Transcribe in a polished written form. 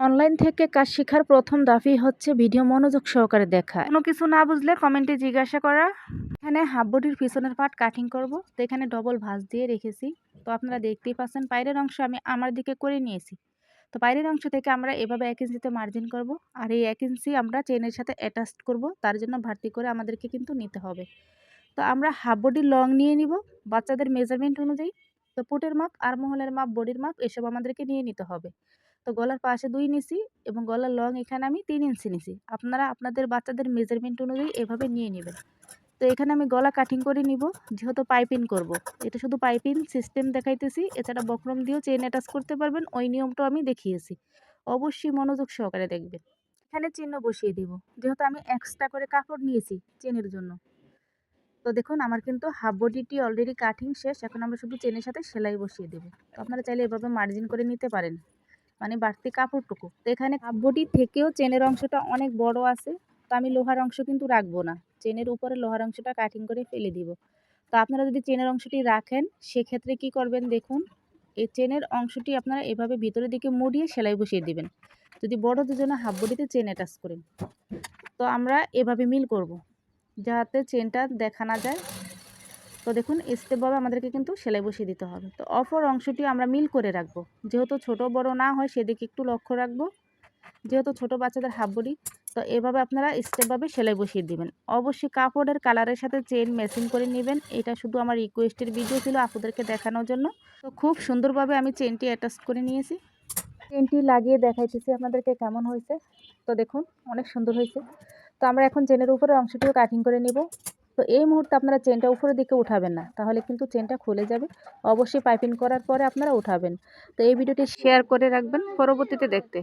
Online থেকে কাজ শেখার প্রথম ধাপই হচ্ছে ভিডিও মনোযোগ সহকারে দেখা। কোনো কিছু না বুঝলে কমেন্টে জিজ্ঞাসা করা। এখানে হাফ বডির পিছনের পার্ট কাটিং করব, তো এখানে ডবল ভাঁজ দিয়ে রেখেছি। তো আপনারা দেখতেই পাচ্ছেন বাইরের অংশ আমি আমার দিকে করে নিয়েছি। তো বাইরের অংশ থেকে আমরা এভাবে 1 ইঞ্চিতে মার্জিন করব, আর এই 1 ইঞ্চি আমরা চেনের সাথে অ্যাটাচ করব, তার জন্য ভর্তি করে আমাদেরকে কিন্তু নিতে হবে। তো আমরা হাফ বডির লং নিয়ে নিব বাচ্চাদের মেজারমেন্ট অনুযায়ী। তো পুটের মাপ, আর্মহোলের মাপ, বডির মাপ এসব আমাদেরকে নিয়ে নিতে হবে। তো গলার পাশে 2 নিছি এবং গলার লং এখানে আমি 3 ইঞ্চি নিছি। আপনারা আপনাদের বাচ্চাদের মেজারমেন্ট অনুযায়ী এভাবে নিয়ে নেবেন। তো এখানে আমি গলা কাটিং করে নিব, যেহেতু পাইপিং করব। এটা শুধু পাইপিং সিস্টেম দেখাইতেছি, এছাড়া বক্রম দিয়েও চেইন অ্যাটাচ করতে পারবেন, ওই নিয়মটাও আমি দেখিয়েছি। অবশ্যই মনোযোগ সহকারে দেখবেন। এখানে চিহ্ন বসিয়ে দিব, যেহেতু আমি এক্সট্রা করে কাপড় নিয়েছি চেনের জন্য। তো দেখুন আমার কিন্তু হাফ বডিটি অলরেডি কাটিং শেষ, এখন আমরা শুধু চেনের সাথে সেলাই বসিয়ে দেব। তো আপনারা চাইলে এভাবে মার্জিন করে নিতে পারেন, মানে বাড়তি কাপড়টুকু। তো এখানে হাফ বডি থেকেও চেনের অংশটা অনেক বড় আছে, তো আমি লোহার অংশ কিন্তু রাখবো না, চেনের উপরে লোহার অংশটা কাটিং করে ফেলে দিব। তো আপনারা যদি চেনের অংশটি রাখেন সেক্ষেত্রে কি করবেন দেখুন, এই চেনের অংশটি আপনারা এভাবে ভিতরের দিকে মুড়িয়ে সেলাই বসিয়ে দিবেন, যদি বড় দুজনে হাফ বডিতে চেন অ্যাটাচ করেন। তো আমরা এভাবে মিল করব, যাতে চেনটা দেখা না যায়। তো দেখুন স্টেপভাবে আমাদেরকে কিন্তু সেলাই বসিয়ে দিতে হবে। তো অপর অংশটি আমরা মিল করে রাখবো, যেহেতু ছোট বড় না হয় সেদিকে একটু লক্ষ্য রাখবো, যেহেতু ছোট বাচ্চাদের হাফ বডি। তো এভাবে আপনারা স্টেপভাবে সেলাই বসিয়ে দিবেন। অবশ্যই কাপড়ের কালারের সাথে চেন ম্যাচিং করে নেবেন, এটা শুধু আমার রিকোয়েস্টের ভিডিও ছিল আপনাদেরকে দেখানোর জন্য। তো খুব সুন্দরভাবে আমি চেনটি অ্যাটাচ করে নিয়েছি, চেনটি লাগিয়ে দেখাইতেছি আপনাদেরকে কেমন হয়েছে। তো দেখুন অনেক সুন্দর হয়েছে। তো আমরা এখন চেনের উপরে অংশটিও কাটিং করে নেব। তো এই মুহূর্তে আপনারা চেনটা উপরের দিকে উঠাবেন না, তাহলে কিন্তু চেনটা খুলে যাবে। অবশ্যই পাইপিং করার পরে আপনারা উঠাবেন। তো এই ভিডিওটি শেয়ার করে রাখবেন পরবর্তীতে দেখতে।